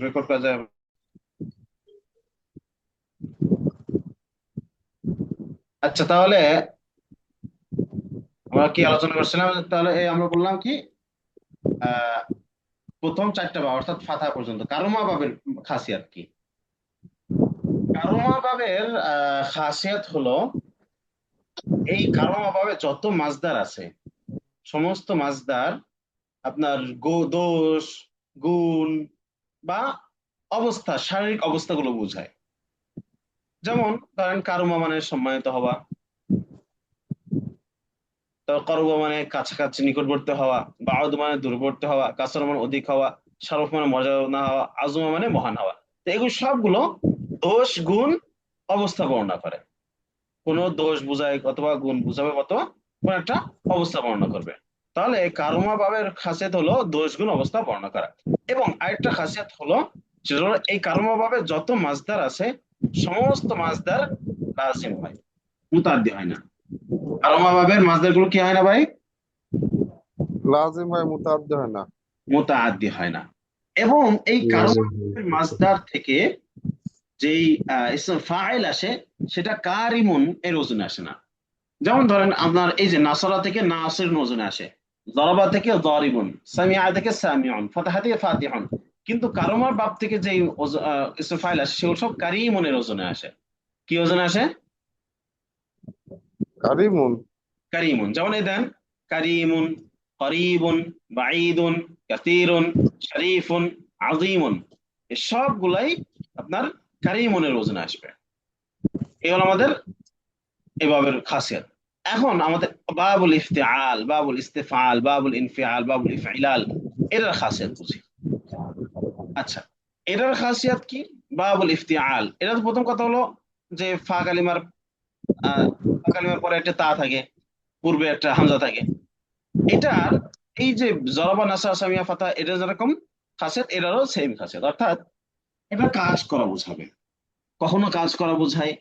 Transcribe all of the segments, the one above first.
Record করা যায়। আচ্ছা, তাহলে আমরা কি আলোচনা করছিলাম? তাহলে আমরা বললাম কি, আহ প্রথম চারটা বা অর্থাৎ ফাথা পর্যন্ত কারুমা বাবের খাসিয়াত কি? কারুমা বাবের খাসিয়াত হলো, এই কারুমা বাবে যত মাসদার আছে, সমস্ত মাসদার আপনার দোষ, গুণ বা অবস্থা, শারীরিক অবস্থাগুলো বোঝায়। যেমন ধরেন কারুমা মানে সম্মানিত হওয়া, তো করবা মানে কাছাকাছি নিকটবর্তী হওয়া, বাউদ মানে দূরবর্তী হওয়া, কাসর মানে অধিক হওয়া, শারফ মানে মর্যাদা না হওয়া, আজমা মানে মহান হওয়া। তো এগুলো সবগুলো দোষ, গুণ, অবস্থা বর্ণনা করে। কোন দোষ বুঝায় অথবা গুণ বুঝাবে অথবা কোন একটা অবস্থা বর্ণনা করবে। তাহলে কারুমা বাবের খাসিয়ত হলো দোষ, গুণ, অবস্থা বর্ণনা করা। এবং আরেকটা খাসিয়ত হলো, সেটা হলো এই কারুমা বাবে যত মাসদার আছে, সমস্ত মাসদার লাজিম হয়, মুতাদ্দি হয় না। কারুমা বাবের মাসদার গুলো কি হয় না ভাই? লাজিম হয়, মুতাআদ্দি হয় না। মুতাআদ্দি হয় না। এবং এই কারণ লাজিম হয়। মাসদার থেকে যেই ইসম ফাইল আসে, সেটা কারিমুন এর ওজনে আসে না। যেমন ধরেন আপনার এই যে নাসরা থেকে নাসির ওজনে আসে, জরাবা থেকে জরিবুন, সামিআ থেকে সামিউন, ফাতাহা থেকে ফাতিহুন। কিন্তু কারমার বাব থেকে যে ইসম ফাইল আসে, সেগুলো সব কারিমুনের ওজনে আসে। কি ওজনে আসে? কারিমুন। কারিমুন। যেমন এই দেন, কারিমুন, করিবুন, বাঈদুন, কাসীরুন, শরীফুন, আযীমুন, এই সবগুলাই আপনার কারিমুনের ওজনে আসবে। এই হলো আমাদের এভাবের খাসিয়ত। এখন আমাদের বাবুল ইফতিআল, বাবুল ইস্তিফআল, বাবুল ইনফিআল, বাবুল ইফইলাল, এটার খাসিয়ত বুঝি। আচ্ছা, এটার খাসিয়ত কি? বাবুল ইফতিআল, এটার প্রথম কথা হলো যে ফা কালিমার পরে একটা তা থাকে, পূর্বে একটা হামজা থাকে। এটার এই যে জরাবা, নাসরা, সামিয়া, ফাতা, এটা যেরকম খাসিয়ত, এটারও সেম খাসিয়ত। অর্থাৎ এটা কাজ করা বোঝাবে। কখনো কাজ করা বোঝায়,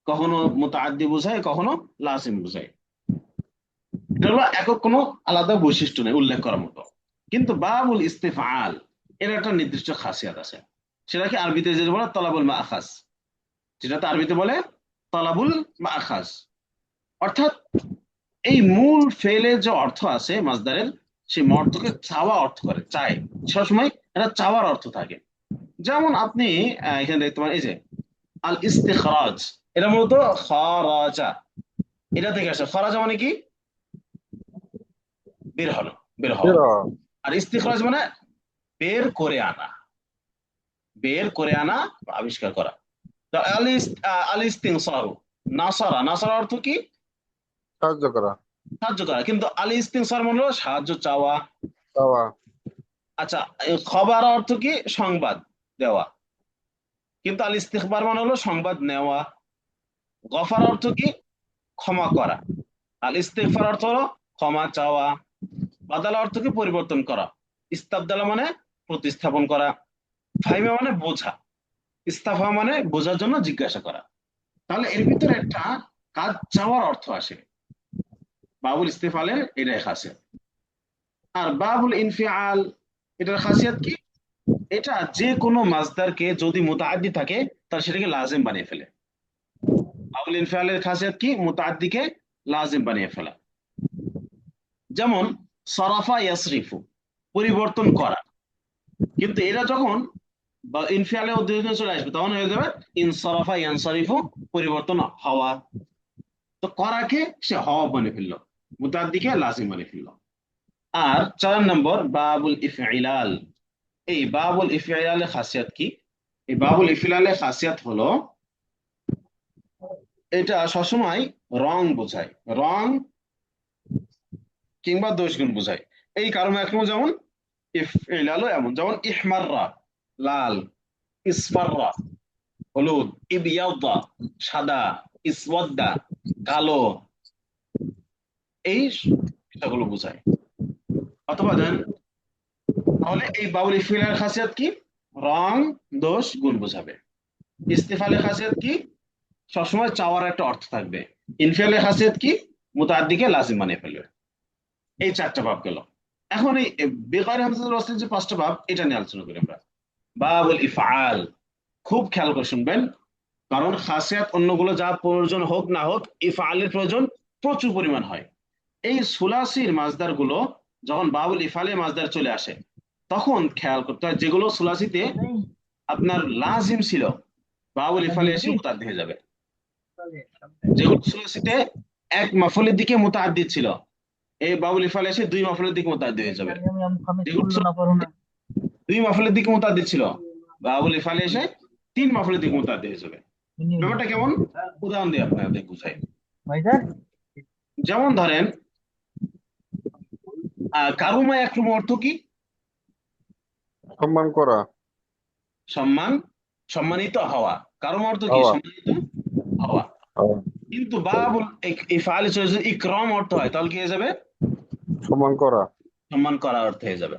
কখনো মুতাআদ্দি বোঝায়, কখনো লাজিম বোঝায়। এটা হলো একক কোনো আলাদা বৈশিষ্ট্য নেই উল্লেখ করার মতো। কিন্তু বাবুল ইস্তেফাল, এর একটা নির্দিষ্ট খাসিয়াত আছে। সেটাকে আরবিতে যেটা বলে তলাবুল মাআখাজ, যেটাতে আরবিতে বলে তলাবুল মাআখাজ। অর্থাৎ এই মূল ফেলের যে অর্থ আছে মাসদারের, সেই অর্থকে চাওয়া অর্থ করে, চায়। সবসময় এটা চাওয়ার অর্থ থাকে। যেমন আপনি এখানে দেখতে পারেন, এই যে আল ইস্তিখরাজ, এটা মূলত খরাজা, এটা থেকে আসে। খরাজা মানে কি? বের হলো, বের হওয়া। এরা আর ইস্তিখরাজ মানে বের করে আনা, বের করে আনা বা আবিষ্কার করা। তো আল ইস্তিনসারু, নাসারা, নাসারা অর্থ কি? সাহায্য করা, সাহায্য করা। কিন্তু আল ইস্তিনসার মানে হলো সাহায্য চাওয়া। চাওয়া। আচ্ছা, খবর অর্থ কি? সংবাদ দেওয়া। কিন্তু আল ইস্তিখবার মানে হলো সংবাদ নেওয়া। গফার অর্থ কি? ক্ষমা করা। আল ইস্তিগফার অর্থ হলো ক্ষমা চাওয়া। বাদালা অর্থ কি? পরিবর্তন করা। ইস্তাবদালা মানে প্রতিস্থাপন করা। ফাহিমা মানে বোঝা। ইস্তাফা মানে বোঝার জন্য জিজ্ঞাসা করা। তাহলে এর ভিতরে একটা কাজ চাওয়ার অর্থ আসে। বাবুল ইস্তেফালের এটাই খাসিয়ত। আর বাবুল ইনফিআল, এটার খাসিয়ত কি? এটা যে কোনো মাসদারকে যদি মুতাআদ্দি থাকে, তাহলে সেটাকে লাজিম বানিয়ে ফেলে। বাবুল ইনফিআলের খাসিয়ত কি? মুতাআদ্দিকে লাজিম বানিয়ে ফেলা। যেমন সরাফা ইয়াসরিফু, পরিবর্তন করা। কিন্তু এরা যখন বা ইনফিআলে উদ্দেশ্য চলে আসবে, তখন হয়ে যাবে ইনসরাফা ইয়ানসারিফু, পরিবর্তন হওয়া। তো করাকে সে হওয়া বানিয়ে ফেললো, মুতাদ্দিকে লাজিম বানিয়ে ফেললো। আর 4 নম্বর বাবুল ইফইলাল। এই বাবুল ইফইলালের খাসিয়াত কি? এই বাবুল ইফইলালের খাসিয়াত হলো, এটা সবসময় রং বোঝায়, রং কিংবা দোষ গুণ বোঝায়। এই কারণে এখন যেমন ইফইলালও এমন, যেমন ইহমাররা, লাল, ইসফাররা, হলুদ, ইবিয়াদা, সাদা, ইসওয়াদ্দা, কালো, এই বিষয়গুলো বোঝায়। অথবা দেন, তাহলে এই বাউল ইফিলের খাসিয়ত কি? রং, দোষ, গুণ বোঝাবে। ইস্তিফালের খাসিয়ত কি? সবসময় চাওয়ার একটা অর্থ থাকবে। ইনফিয়ালের খাসিয়ত কি? মুতাআদ্দিকে লাজিম বানিয়ে ফেলবে। এই 4টা ভাব গেল। এখন এই বেকার হামজাতুল ওয়াসলের যে 5টা ভাব, এটা নিয়ে আলোচনা করি আমরা। বাবুল ইফআল, খুব খেয়াল করে শুনবেন, কারণ খাসিয়াত অন্যগুলো যা প্রয়োজন হোক না হোক, ইফআলের প্রয়োজন প্রচুর পরিমাণ হয়। এই সুলাসির মাজদার গুলো যখন বাবুল ইফআলে মাজদার চলে আসে, তখন খেয়াল করতে হয় যেগুলো সুলাসিতে আপনার লাজিম ছিল, বাবুল ইফআলে এসে মুতাদ্দি হয়ে যাবে। যেগুলো সুলাসিতে এক মাফুলের দিকে মুতাআদ্দি ছিল, এই বাবুল ইফআলে এসে দুই মাফুলের দিকে মুতাআদ্দি হয়ে যাবে। যেগুলো সুলাসিতে দুই মাফুলের দিকে মুতাআদ্দি ছিল, বাবুল ইফআলে এসে তিন মাফুলের দিকে মুতাআদ্দি হয়ে যাবে। ব্যাপারটা কেমন, উদাহরণ দিয়ে আপনাদের বুঝাই। যেমন ধরেন কারুমা একরুম অর্থ কি? সম্মান করা, সম্মান, সম্মানিত হওয়া। কারুমা অর্থ কি? হওয়া, সম্মানিত হওয়া। হওয়া, কিন্তু বাবুল ইফআলে যদি ইকরাম অর্থ হয়, তাহলে কি হয়ে যাবে? সম্মান করা, সম্মান করা অর্থ হয়ে যাবে।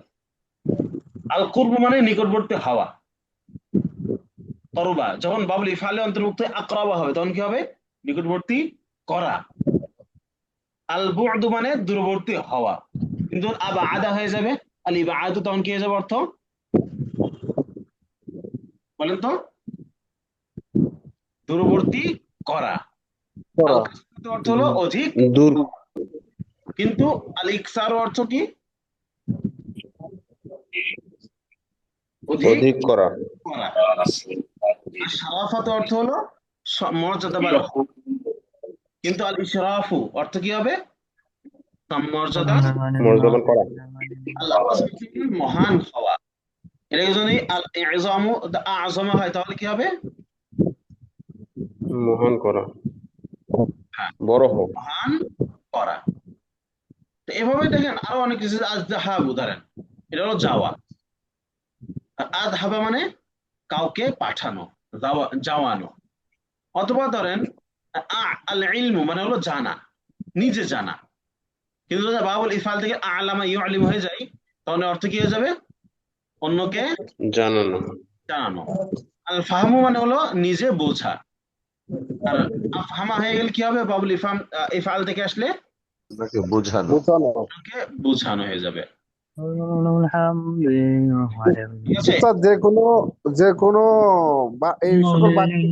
আল কুরব মানে নিকটবর্তী হওয়া। করবা যখন বাবুল ইফআলে অন্তর্ভুক্ত আকরাবা হবে, তখন কি হবে? নিকটবর্তী করা। আল বু'দু মানে দূরবর্তী হওয়া। কিন্তু আবাদা হয়ে যাবে, আল ইবাদু, তখন কি হয়ে যাবে অর্থ? বলেন তো, দূরবর্তী করা। করা, আল কাসরাত অর্থ হলো অধিক। দূর, কিন্তু আল ইকসার অর্থ কি? অধিক অধিক করা। করা। আর শারাফাত অর্থ হলো মর্যাদাবান হওয়া। কিন্তু আল ইশরাফু অর্থ কি হবে? মর্যাদা, মর্যাদাবান করা। আল আযম মহান হওয়া। এটা যদি আল ইজামু আযমা হয়, তাহলে কি হবে? মহান করা, হ্যাঁ, বড় হোক। মহান করা। তো এভাবে দেখেন আরো অনেক কিছু। আযহাবু ধরেন, এটা হলো যাওয়া। আর আযহাবা মানে কাউকে পাঠানো, যাওয়ানো। অথবা ধরেন আল ইলমু মানে হলো জানা, নিজে জানা। কিন্তু যদি বাবুল ইফআল থেকে আলামা ইউআলিম হয়ে যায়, তাহলে অর্থ কি হয়ে যাবে? অন্যকে জানানো। জানানো। আল ফাহমু মানে হলো নিজে বোঝা। আর আফহামা হয়ে গেলে কি হবে? বাবুল ইফআল থেকে আসলে তাকে বোঝানো। বোঝানো। অন্যকে বোঝানো হয়ে যাবে। ঠিক আছে? আচ্ছা, যে কোনো, যে কোনো এই সকল বাক্য,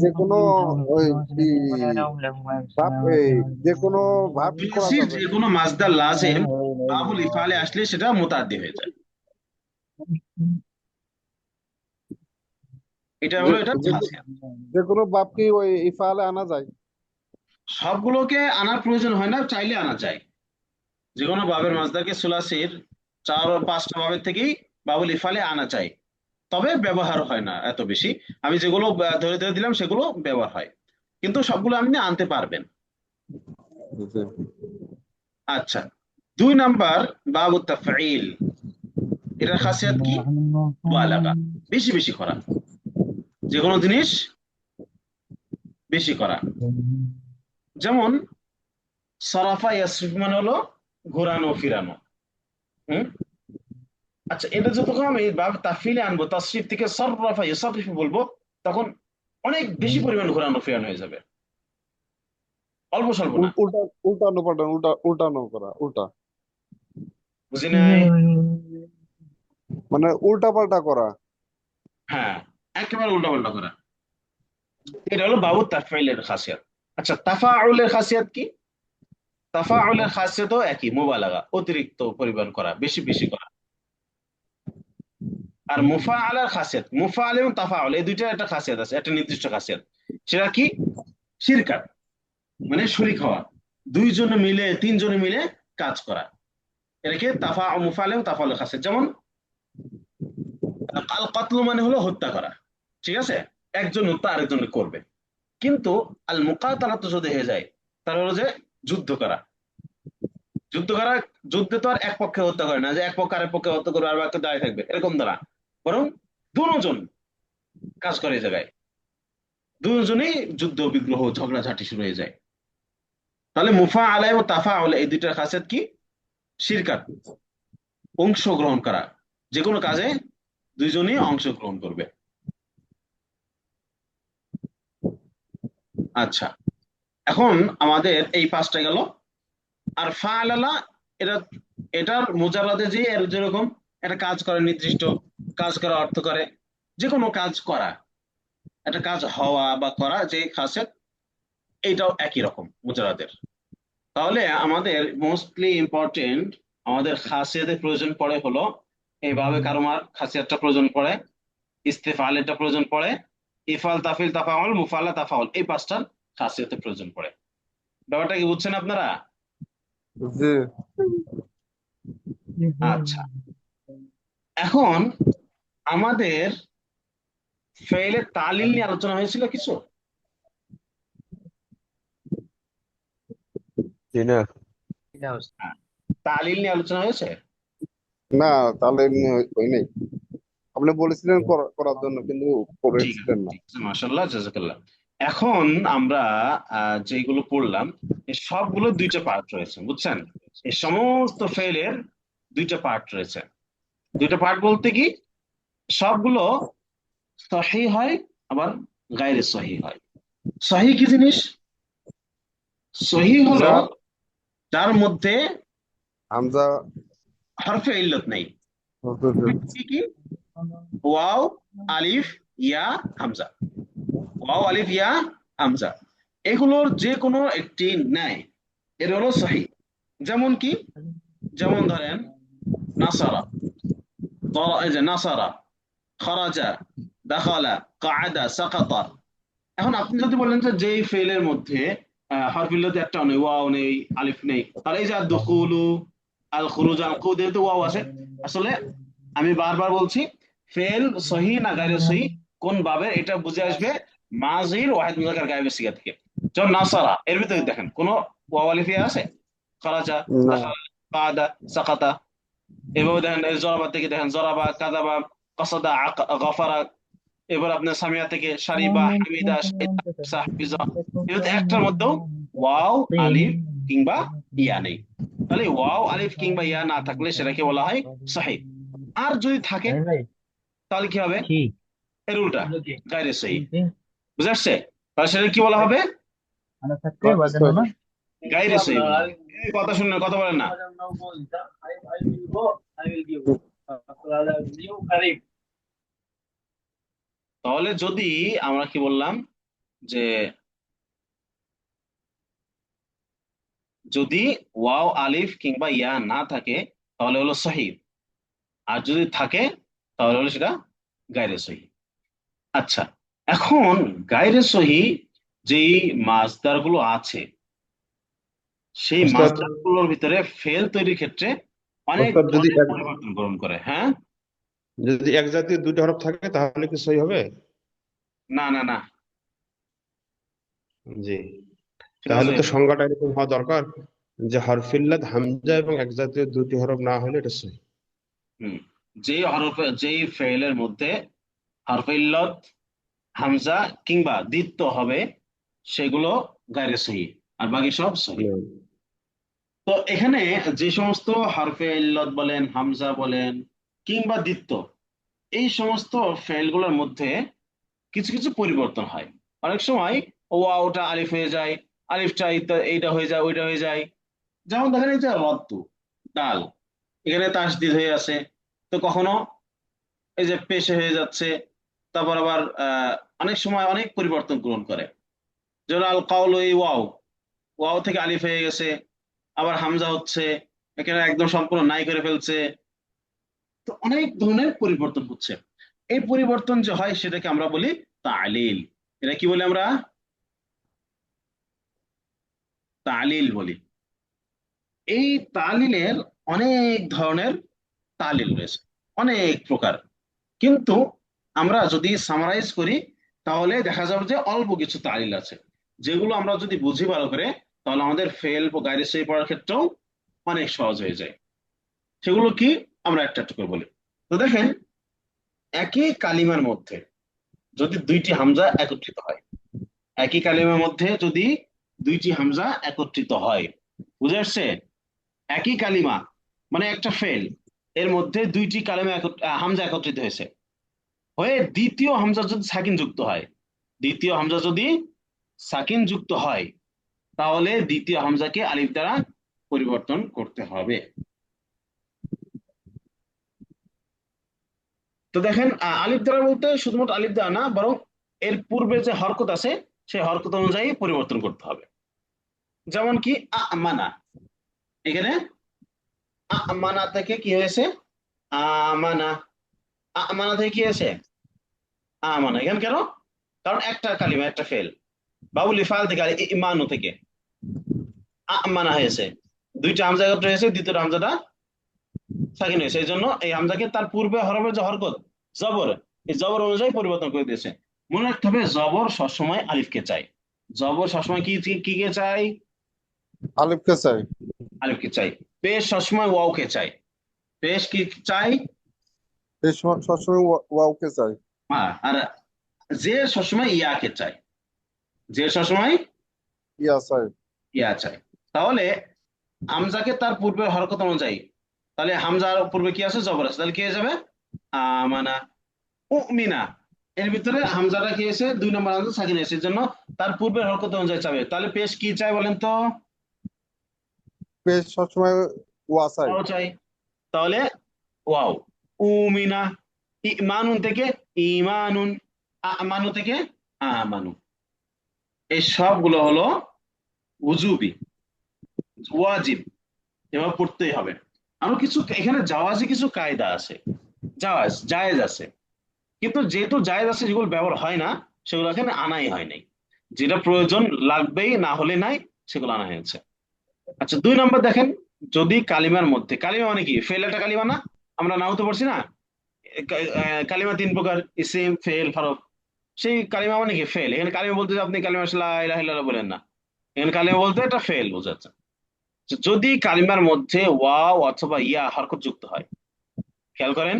যে কোনো ওই কি ভাব, এই যে কোনো ভাব কি করা সুলাসির যাবে? যে কোনো মাজদার লাজিম বাবুল ইফআলে আসলে সেটা মুতাদ্দি হয়ে যায়। এটা যে হলো এটা যে খাসিয়াত। যে কোনো ভাব কি ওই ইফালে আনা যায়? সবগুলোকে আনার প্রয়োজন হয় না, চাইলে আনা যায়। যে কোনো বাবের মাজদারকে সুলাসির 4-5টা বাবের থেকেই বাবুল ইফআলে আনা চাই, তবে ব্যবহার হয় না এত বেশি। আমি যেগুলো ধরে ধরে দিলাম সেগুলো ব্যবহার হয়, কিন্তু সবগুলো আপনি আনতে পারবেন। জি। আচ্ছা, 2 নাম্বার বাবু তাফঈল। এটার খাসিয়াত কি? মুবালাগা, বেশি বেশি করা, যে কোনো জিনিস বেশি করা। যেমন সরাফা ইয়াসরিফ মানে হলো ঘোরানো ফিরানো। হুম, আচ্ছা, এটা যখন আমি বাব তাফিলে আনবো, তাসরিফ থেকে সররাফা ইয়াসরিফ বলবো, তখন অনেক বেশি পরিমাণ ঘোরানো ফেরানো হয়ে যাবে, অল্প স্বল্প না। উল্টা, উল্টানো পাল্টানো, উল্টানো করা, উল্টা, বুঝি নাই? মানে উল্টা পাল্টা করা। হ্যাঁ, একেবারে উল্টা পাল্টা করা। এটা হলো বাবু তাফাইলের খাসিয়াত। আচ্ছা, তাফাউলের খাসিয়াত কি? তাফাউলের খাসিয়াতও একই, মুবালাগা, অতিরিক্ত পরিমাণ করা, বেশি বেশি করা। আর মুফাআলার খাসিয়াত, মুফাআল এবং তাফাউল এই দুইটার একটা খাসিয়াত আছে, একটা নির্দিষ্ট খাসিয়াত। সেটা কি? শিরকাত, মানে শরীক হওয়া, দুইজনে মিলে তিনজনে মিলে কাজ করা। এটাকে মুফাআল এবং তাফাউলের খাসিয়াত। যেমন আল কাতলু মানে হলো হত্যা করা, ঠিক আছে? একজন হত্যা আরেকজন করবে। কিন্তু আল মুকাতালা তো যদি হয়ে যায়, তাহলে হলো যে যুদ্ধ করা। যুদ্ধ করা, যুদ্ধে তো আর এক পক্ষে হত্যা করে না, যে এক পক্ষ আরেক পক্ষে হত্যা করবে আর একটা দাঁড়িয়ে থাকবে, এরকম দ্বারা, বরং দুজন কাজ করে এই জায়গায়, দুজনেই যুদ্ধ বিগ্রহ ঝগড়াঝাটি শুরু হয়ে যায়। তাহলে মুফা আলাই ও তাফা আলাই এই দুইটার খাসিয়াত কি? শিরকাত, অংশগ্রহণ করা, যে কোনো কাজে দুইজনই অংশগ্রহণ করবে। আচ্ছা, এখন আমাদের এই 5টা গেল। আর ফাআলালা, এটা, এটার মুজারাদে যে এর যেরকম একটা কাজ করে, নির্দিষ্ট কাজ করা অর্থ করে, যে কোনো কাজ করা, একটা কাজ হওয়া বা করা, যে খাসিয়াত, এইটাও একই রকম মুজারাদের। তাহলে আমাদের মোস্টলি ইম্পর্টেন্ট, আমাদের খাসিয়াতের প্রয়োজন পড়ে হলো এইভাবে কারোমার খাসিয়াতটা প্রয়োজন পড়ে, ইস্তেফাল এটা প্রয়োজন পড়ে, ইফাল তাফিল তাফাউল মুফালা তাফাউল, এই পাঁচটার খাসিয়াতের প্রয়োজন পড়ে। ব্যাপারটা কি বুঝছেন আপনারা? জি। আচ্ছা, এখন আমাদের ফেইলে তালিল নিয়ে আলোচনা হয়েছিল কিছু। জি না। হ্যাঁ, তালিল নিয়ে আলোচনা হয়েছে। না, তাহলে এমনি হয় নাই। আপনি বলেছিলেন করার জন্য, কিন্তু ঠিক আছে, করেছিলেন না। ঠিক আছে, মাশাআল্লাহ, জাযাকাল্লাহ। এখন আমরা যেগুলো পড়লাম, এই সবগুলো দুইটা পার্ট রয়েছে, বুঝছেন? এই সমস্ত ফেলের দুইটা পার্ট রয়েছে। দুইটা পার্ট বলতে কি, সবগুলো সহি হয়, আবার গায়রে সহি হয়। সহি কি জিনিস? সহি হলো যার যার মধ্যে হামজা হরফে ইল্লত নেই। হুজুর, কি কি? ওয়াও, আলিফ, ইয়া, হামজা। ওয়াও, আলিফ, ইয়া, হামজা, এগুলোর যে কোনো একটি নেয়, এর হলো সহি। যেমন কি? যেমন ধরেন নাসারা, এই যে নাসারা, খরাজা, দাখালা, কাআদা, সাকাতা। এখন আপনি যদি বলেন যে যেই ফেলের মধ্যে হরফিল্লাতে একটা নেই, ওয়াও নেই, আলিফ নেই, তাহলে এই যে দুখুলু, আল খুরুজ, আল কুদ, তো ওয়াও আছে। আসলে আমি বারবার বলছি, ফেল সহি না গায়রে সহি, কোন ভাবে, এটা বুঝে আসবে মাজির ওয়াহিদ মুযাক্কার গায়েবের সিগা থেকে। যেমন নাসারা, এর ভিতরে দেখেন কোন ওয়াও আলিফ ইয়া আছে? খরাজা, না। দাখালা, কাআদা, সাকাতা। এভাবে দেখেন, এই জরাবা থেকে দেখেন, জরাবা, কাযাবা, কাসাদা, গাফারা। এবার আপনার সামিয়া থেকে সারিবা, হামিদা, শাহিদা, সাহফিজা। এগুলো একটার মধ্যেও ওয়াও, আলিফ কিংবা ইয়া নেই। তাহলে ওয়াও, আলিফ কিংবা ইয়া না থাকলে সেটাকে বলা হয় সহিহ। আর যদি থাকে তাহলে কি হবে? এর উল্টা, গায়রে সহিহ। বুঝে আসছে? তাহলে সেটা কি বলা হবে? গায়রে সহিহ বলা হবে। এই কথা শুনে কথা বলেন না। তাহলে যদি আমরা কি বললাম, যে যদি ওয়াও, আলিফ কিংবা ইয়া না থাকে তাহলে হলো সহিহ, আর যদি থাকে তাহলে হলো সেটা গায়রে সহিহ। আচ্ছা, এখন গায়রে সহিহ যেই মাসদার গুলো আছে, সেই ওস্তাদ, মাসদার গুলোর ভিতরে ফেল তৈরির ক্ষেত্রে অনেক ওস্তাদ যদি ধরনের পরিবর্তন গ্রহণ করে। হ্যাঁ, যদি এক জাতীয় দুইটা হরফ থাকে তাহলে কি সহি হবে? না না না, জি। সেটা তাহলে সহিহ তো হবে না। সংজ্ঞাটা এরকম হওয়া দরকার যে হরফিল্লাত হামজা এবং এক জাতীয় দুটি হরফ না হলে এটা সহি। হুম, যেই ফেলের মধ্যে হরফে ইল্লত, হামজা কিংবা দ্বিত্ব হবে, সেগুলো গায়রে সহিহ, আর বাকি সব সহিহ। হুম। তো এখানে যে সমস্ত হরফে ইল্লত বলেন, হামজা বলেন কিংবা দ্বিত্ব, এই সমস্ত ফেলগুলোর মধ্যে কিছু কিছু পরিবর্তন হয়। অনেক সময় ওয়াওটা আলিফ হয়ে যায়, আলিফটা এইটা হয়ে যায়, ওইটা হয়ে যায়। যেমন দেখেন এই যে রদ্দু, ডাল, এখানে তাসদিদ হয়ে আছে, তো কখনো এই যে পেশে হয়ে যাচ্ছে। তারপর আবার অনেক সময় অনেক পরিবর্তন গ্রহণ করে। যেমন আল কাউল, এই ওয়াও, ওয়াও থেকে আলিফ হয়ে গেছে, আবার হামজা হচ্ছে, এখানে একদম সম্পূর্ণ নাই করে ফেলছে। তো অনেক ধরনের পরিবর্তন হচ্ছে। এই পরিবর্তন যে হয় সেটাকে আমরা বলি তালিল। এটা কি বলি আমরা? তালিল বলি। এই তালিলের অনেক ধরনের তালিল রয়েছে, অনেক প্রকার। কিন্তু আমরা যদি সামারাইজ করি তাহলে দেখা যাবে যে অল্প কিছু তালিল আছে, যেগুলো আমরা যদি বুঝি ভালো করে, তাহলে আমাদের ফেল ও গায়রে সহি পড়ার ক্ষেত্রেও অনেক সহজ হয়ে যায়। সেগুলো কি, আমরা একটা একটা করে বলি। তো দেখেন, একই কালিমার মধ্যে যদি দুইটি হামজা একত্রিত হয়, একই কালিমার মধ্যে যদি দুইটি হামজা একত্রিত হয়, বুঝে আসছে? একই কালিমা, মানে একটা ফেল, এর মধ্যে দুইটি কালিমা হামজা একত্রিত হয়েছে, হয়ে দ্বিতীয় হামজা যদি সাকিন যুক্ত হয়, দ্বিতীয় হামজা যদি সাকিন যুক্ত হয়, তাহলে দ্বিতীয় হামজাকে আলিফ দ্বারা পরিবর্তন করতে হবে। তো দেখেন আলিফ দ্বারা বলতে শুধুমাত্র আলিফ দ্বারা না, বরং এর পূর্বে যে হরকত আছে সেই হরকত অনুযায়ী পরিবর্তন করতে হবে। যেমন কি আমানা, এখানে আমানা থেকে কি হয়েছে আমানা, আমানা থেকে কি হয়েছে আমানা। এখানে কেন? কারণ একটা কালিমা, একটা ফেল। বাবুল ইফাল থেকে আর ইমানু থেকে আমানা হয়েছে, দুইটা হামজা একত্র হয়েছে, দ্বিতীয় হামজাটা সাকিন হয়েছে, এই জন্য এই হামজাকে তার পূর্বে হরফের যে হরকত জবর, এই জবর অনুযায়ী পরিবর্তন করে দিয়েছে। মনে রাখতে হবে জবর সবসময় আলিফকে চাই, জবর সবসময় কি কি কে চাই? আলিফকে চাই। আলিফকে চাই। পেশ সবসময় ওয়াওকে চাই, পেশ কি চাই? এই সবসময় ওয়াওকে চাই। হ্যাঁ, আর যে সবসময় ইয়াকে চাই, যে সবসময় ইয়া চাই। ইয়া চাই। তাহলে হামজাকে তার পূর্বে হরকত অনুযায়ী, তাহলে হামজার পূর্বে কি আছে? জবর আছে, তাহলে কি হয়ে যাবে আমানা। উমিনা, এর ভিতরে হামজাটা কি হয়েছে? 2 নম্বর হামজা সাকিন হয়েছে, এর জন্য তার পূর্বের হরকত অনুযায়ী চাবে। তাহলে পেশ কি চাই বলেন তো? পেশ সবসময় ওয়া চাই। ওয়াও চাই। তাহলে ওয়াও। উমিনা। ইমানুন থেকে ইমানুন, আমানু থেকে আমানু। এই সবগুলো হলো উজুবি, ওয়াজিব, এভাবে পড়তেই হবে। আরো কিছু এখানে জাওয়াজি কিছু কায়দা আছে, জায়েজ আছে, কিন্তু যেহেতু জায়েজ আছে যেগুলো ব্যবহার হয় না সেগুলো এখানে আনাই হয় নাই। যেটা প্রয়োজন লাগবেই, না হলে নাই, সেগুলো আনা হয়েছে। আচ্ছা, 2 নম্বর দেখেন, যদি কালিমার মধ্যে, কালিমা মানে কি? ফেল একটা কালিমা না? আমরা নাও তো পড়ছি না? কালিমা 3 প্রকার, ইসিম, ফেল, হরফ। সেই কালিমা মানে কি? ফেল। এখানে কালিমা বলতে যে আপনি কালিমা লা ইলাহা ইল্লাল্লাহ বলেন না, এখানে কালিমা বলতে এটা ফেল বোঝাচ্ছে। যদি কালিমার মধ্যে ওয়াও অথবা ইয়া হরকত যুক্ত হয়, খেয়াল করেন,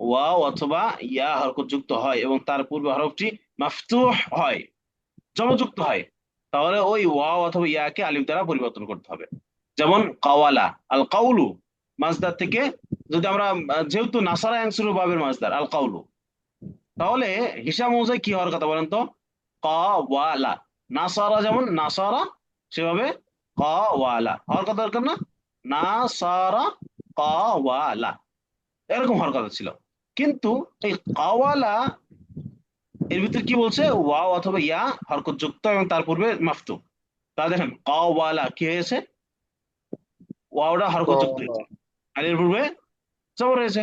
ওয়াও অথবা ইয়া হরকত যুক্ত হয় এবং তার পূর্বে হরফটি মাফতুহ হয়, জমযুক্ত হয়, তাহলে ওই ওয়াও অথবা ইয়াকে আলিফ দ্বারা পরিবর্তন করতে হবে। যেমন কাওয়ালা, আল কাউলু মাসদার থেকে, যদি আমরা যেহেতু নাসারা ইয়ানসুরু বাবের মাসদার আল কাউলু, তাহলে হিসাব অনুযায়ী কি হওয়ার কথা বলেন তো? কাওয়ালা। নাসারা যেমন নাসারা, সেভাবে কাওয়ালা হওয়ার কথা, দরকার না? নাসারা কাওয়ালা, এরকম হওয়ার কথা ছিল। কিন্তু এই কাওয়ালা এর ভিতরে কি বলছে? ওয়াও অথবা ইয়া হরকত যুক্ত এবং তার পূর্বে মাফতু। তাহলে দেখেন কাওয়ালা কি হয়েছে? ওয়াওটা হরকত যুক্ত ওয়ালা। হয়েছে, আর এর পূর্বে জবর হয়েছে।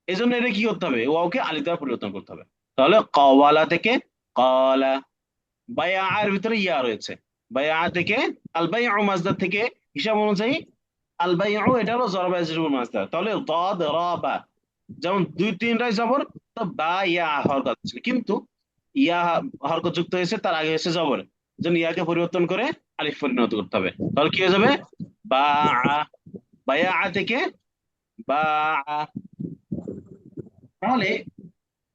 এই জন্য এটা কি করতে হবে? ওয়াওকে আলিফ দ্বারা পরিবর্তন করতে হবে। তাহলে কাওয়ালা থেকে কালা। বায়া এর ভিতরে ইয়া রয়েছে, বায়া থেকে আল বাইউ মাসদার থেকে হিসাব অনুযায়ী আল বাইউ এটা হলো জরবা ইয়াজরুল মাসদার, তাহলে দাদ রা বা, যেমন 2-3টাই জবর, তো বা ইয়া হরকত ছিল, কিন্তু ইয়া হরকত যুক্ত হয়েছে, তার আগে এসে জবর, যেন ইয়াকে পরিবর্তন করে আলিফ পরিণত করতে হবে। তাহলে কি হয়ে যাবে? বা, বায়া থেকে বা। তাহলে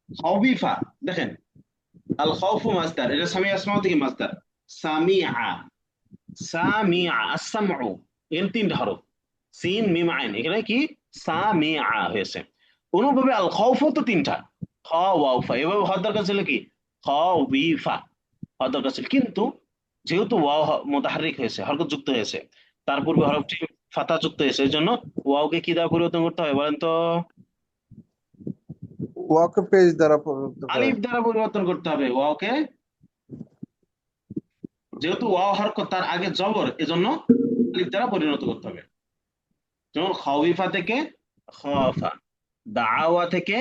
খাউফিফা, দেখেন আল খাউফু মাসদার, এটা সামিয়া আসমাউ থেকে মাসদার। সামিআ, সামিআ আস-সামউ, এখানে 3টা হরফ, সিন মিম আইন, এখানে কি সামিআ হয়েছে। অনুরূপভাবে আল খাউফু তো 3টা, খ ওয়াও ফা, এভাবে হওয়ার দরকার ছিল কি খাউফিফা হওয়ার দরকার ছিল, কিন্তু যেহেতু ওয়াও মুতাহাররিক হয়েছে, হরকত যুক্ত হয়েছে, তার পূর্বে হরফটি ফাতা যুক্ত হয়েছে, এই জন্য ওয়াওকে কি দ্বারা পরিবর্তন করতে হবে বলেন তো? ওয়াকে পেজ দ্বারা পরিবর্তন করে। আলিফ দ্বারা পরিবর্তন করতে হবে ওয়াওকে, যেহেতু ওয়াও হরকত তার আগে জবর, এজন্য আলিফ দ্বারা পরিণত করতে হবে। যেমন খাউফা থেকে খাফা, দাআওয়া থেকে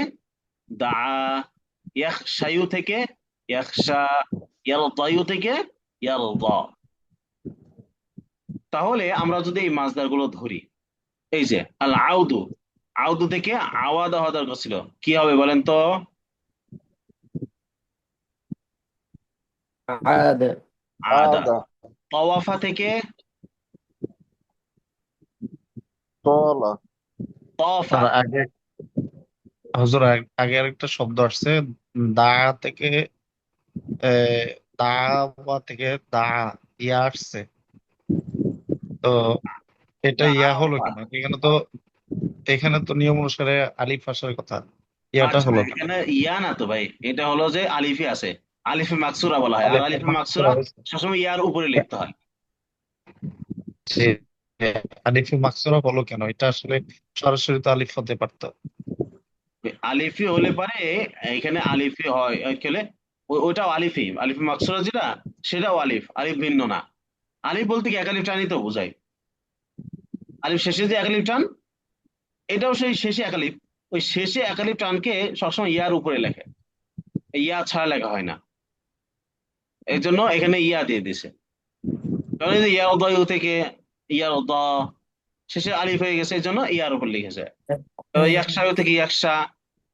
দাআ, ইয়াখশায়ু থেকে ইয়াখশা, ইয়ারদায়ু থেকে ইয়ারদা। তাহলে আমরা যদি এই মাসদার গুলো ধরি, এই যে আল আউদু, আউদু থেকে আওয়াদা হওয়া দরকার ছিল, কি হবে বলেন তো? عادة. আদা। আদা। তাওয়াফা থেকে তলা। তাফা। আর আগে হুজুর আগে আরেকটা শব্দ আসছে দা থেকে দাওয়া থেকে দা, ইয়া আসছে, তো এটা ইয়া হলো দাওফা। কেন? এখানে তো নিয়ম অনুসারে আলিফ আসার কথা, ইয়াটা আচ্ছা, হলো কেন? এখানে ইয়া না তো ভাই, এটা হলো যে আলিফে আছে, আলিফে মাকসুরা বলা হয়, আর আলিফ আলিফে মাকসুরা মাকসুরা হয়েছে। সবসময় ইয়ার উপরে লিখতে হয়। যে আলিফ মাকসুরা হলো কেন? এটা আসলে সরাসরি তো আলিফ হতে পারতো। আলিফি হলে পারে এখানে আলিফি হয় এখানে ওইটাও আলিফি আলিফি মাকসুরা যেটা সেটাও আলিফ আলিফ ভিন্ন না। আলিফ বলতে কি এক আলিফ টানই তো বোঝায়। আলিফ শেষে যে এক আলিফ টান এটাও সেই শেষে এক আলিফ। ওই শেষে এক আলিফ টানকে সবসময় ইয়ার উপরে লেখে, এই ইয়া ছাড়া লেখা হয় না। এই জন্য এখানে ইয়া দিয়ে দিছে। কারণ এই যে ইয়া উদয় থেকে ইয়ার উদ শেষে আলিফ হয়ে গেছে এই জন্য ইয়ার উপর লিখেছে। ইয়াকশা থেকে ইয়াকশা